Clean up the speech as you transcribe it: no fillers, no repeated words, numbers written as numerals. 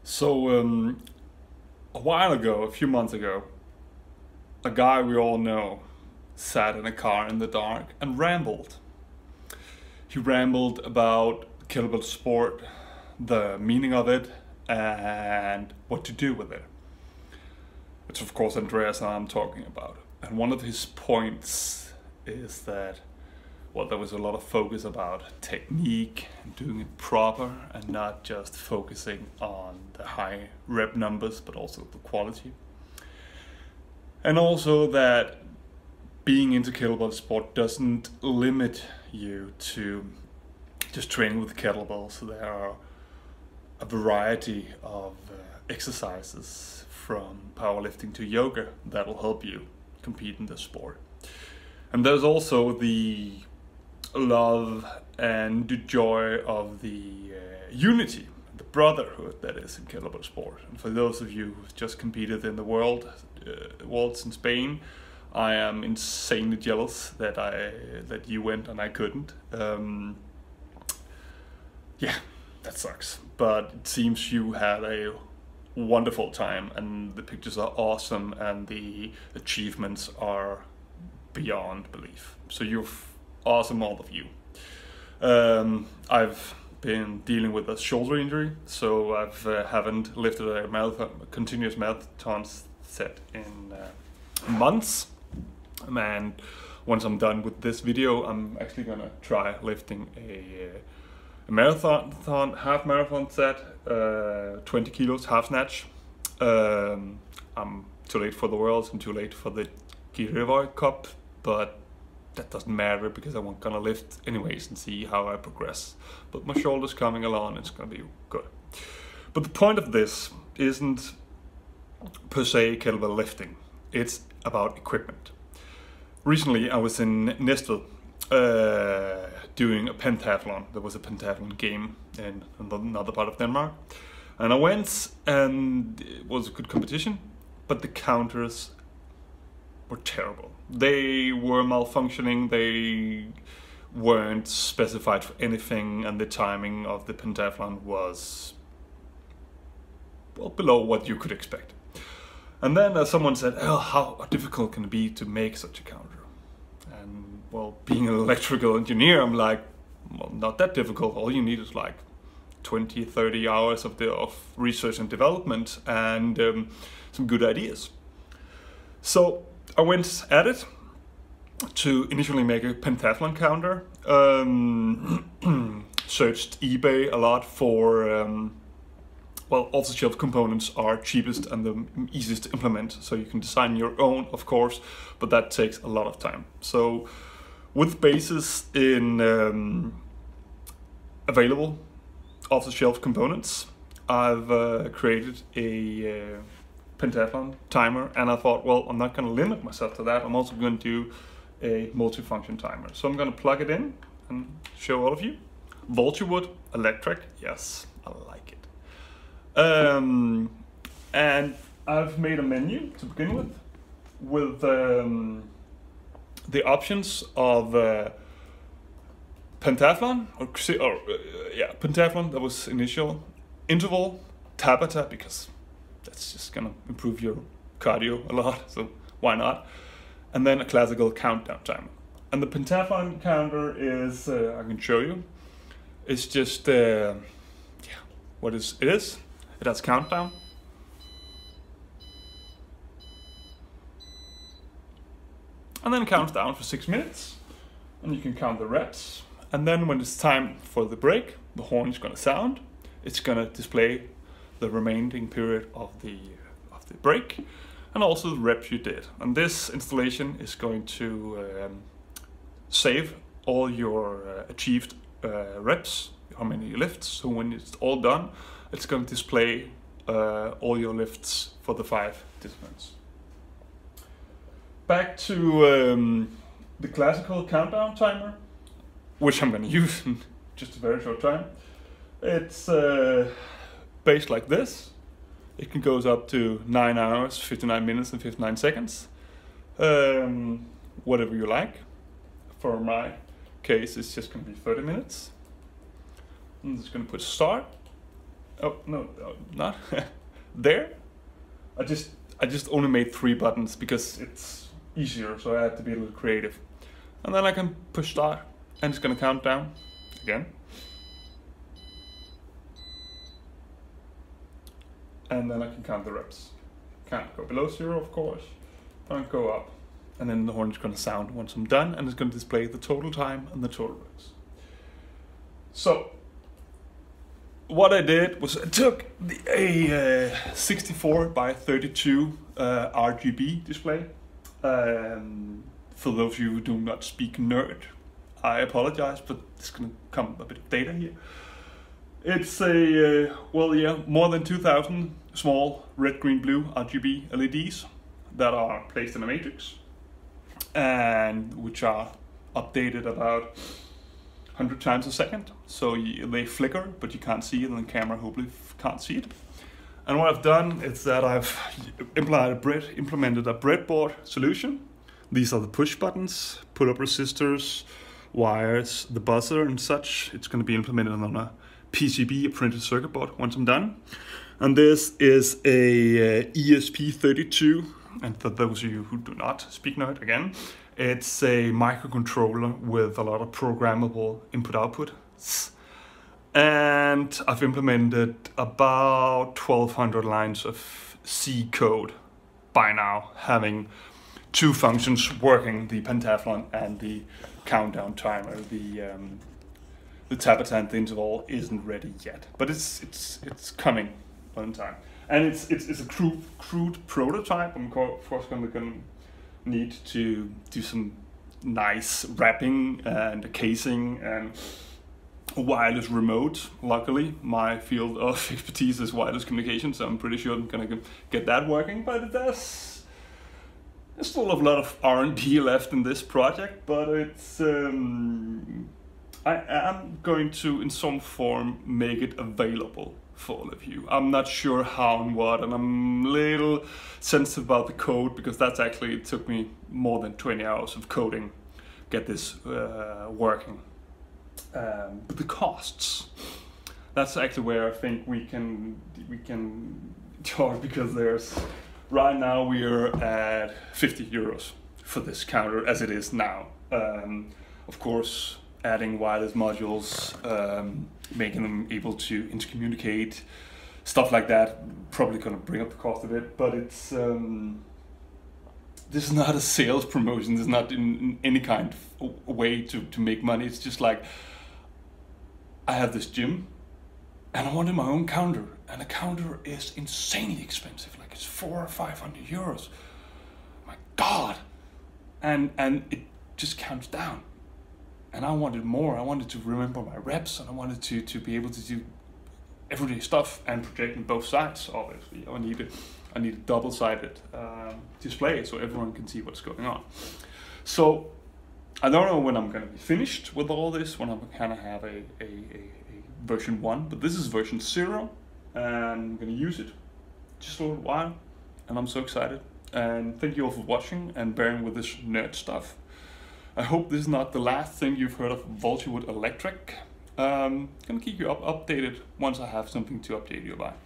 So a while ago, a few months ago, a guy we all know sat in a car in the dark and rambled. He rambled about kettlebell sport, the meaning of it, and what to do with it. Which of course Andreas and I'm talking about. And one of his points is that, well, there was a lot of focus about technique and doing it proper and not just focusing on the high rep numbers, but also the quality. And also that being into kettlebell sport doesn't limit you to just training with kettlebells. There are a variety of exercises from powerlifting to yoga that will help you compete in the sport. And there's also the love and the joy of the unity, the brotherhood that is in kettlebell sport. And for those of you who've just competed in the worlds in Spain, I am insanely jealous that you went and I couldn't. Yeah, that sucks. But it seems you had a wonderful time, and the pictures are awesome, and the achievements are beyond belief. So you're awesome, all of you. I've been dealing with a shoulder injury, so I haven't lifted a continuous marathon set in months. And once I'm done with this video, I'm actually gonna try lifting a half marathon set, 20 kilos, half snatch. I'm too late for the Worlds and too late for the Kirivoi Cup, but that doesn't matter because I'm gonna lift anyways and see how I progress. But my shoulder's coming along, it's gonna be good. But the point of this isn't per se kettlebell lifting, it's about equipment. Recently I was in Næstved doing a pentathlon. There was a pentathlon game in another part of Denmark. And I went, and it was a good competition, but the counters were terrible. They were malfunctioning, they weren't specified for anything, and the timing of the pentathlon was, well, below what you could expect. And then someone said, oh, how difficult can it be to make such a counter? And well, being an electrical engineer, I'm like, well, not that difficult. All you need is like 20, 30 hours of research and development and some good ideas. So I went at it to initially make a pentathlon counter. Searched eBay a lot for, well, off-the-shelf components are cheapest and the easiest to implement. So you can design your own, of course, but that takes a lot of time. So with basis in available off-the-shelf components, I've created a pentathlon timer, and I thought, well, I'm not going to limit myself to that. I'm also going to do a multi-function timer. So I'm going to plug it in and show all of you. VultureWoodElectric, yes, I like it. And I've made a menu to begin with the options of pentathlon, pentathlon, that was initial, interval, Tabata, because that's just gonna improve your cardio a lot, so why not? And then a classical countdown timer. And the pentathlon counter is, I can show you, it's just, what is it is. It has countdown. And then it counts down for 6 minutes. And you can count the reps. And then when it's time for the break, the horn is going to sound. It's going to display the remaining period of the break and also the reps you did. And this installation is going to save all your achieved reps, how many lifts. So when it's all done, it's going to display all your lifts for the 5 disciplines. Back to the classical countdown timer, which I'm going to use in just a very short time. It's based like this. It can goes up to 9 hours, 59 minutes and 59 seconds. Whatever you like. For my case, it's just going to be 30 minutes. I'm just going to put start. Oh no, not there. I just only made 3 buttons because it's easier, so I had to be a little creative. And then I can push start, and it's gonna count down again. And then I can count the reps. Can't go below 0, of course, but I can go up. And then the horn is gonna sound once I'm done, and it's gonna display the total time and the total reps. So, what I did was I took a 64 by 32 RGB display. For those of you who do not speak nerd, I apologize, but there's gonna come a bit of data here. It's a, well, yeah, more than 2,000 small red, green, blue RGB LEDs that are placed in a matrix, and which are updated about 100 times a second. So they flicker, but you can't see it, and the camera hopefully can't see it. And what I've done is that I've implemented a breadboard solution. These are the push buttons, pull-up resistors, wires, the buzzer and such. It's going to be implemented on a PCB, a printed circuit board, once I'm done. And this is a ESP32, and for those of you who do not speak nerd, again, it's a microcontroller with a lot of programmable input-output. And I've implemented about 1,200 lines of C code by now, having 2 functions working, the pentathlon and the countdown timer. The tapatant, the interval, isn't ready yet, but it's coming on time. And it's a crude prototype. I'm of course gonna need to do some nice wrapping and a casing and a wireless remote. Luckily, my field of expertise is wireless communication, so I'm pretty sure I'm gonna get that working. But there's still a lot of R&D left in this project, but it's I am going to, in some form, make it available for all of you. I'm not sure how and what, and I'm a little sensitive about the code, because that's actually, it took me more than 20 hours of coding get this working. But the costs, that's actually where I think we can talk, because there's, right now we are at 50 euros for this counter as it is now. Of course, adding wireless modules, making them able to intercommunicate, stuff like that, probably gonna bring up the cost a bit, but it's, this is not a sales promotion, this is not in any kind of way to make money. It's just like, I have this gym, and I wanted my own counter, and a counter is insanely expensive, like it's 400 or 500 euros. My God! And it just counts down. And I wanted more. I wanted to remember my reps, and I wanted to be able to do everyday stuff and project on both sides. Obviously, I need a double-sided display so everyone can see what's going on. So I don't know when I'm going to be finished with all this, when I'm kind of have a version 1, but this is version 0, and I'm going to use it just a little while, and I'm so excited. And thank you all for watching and bearing with this nerd stuff. I hope this is not the last thing you've heard of VultureWoodElectric. Gonna keep you updated once I have something to update you about.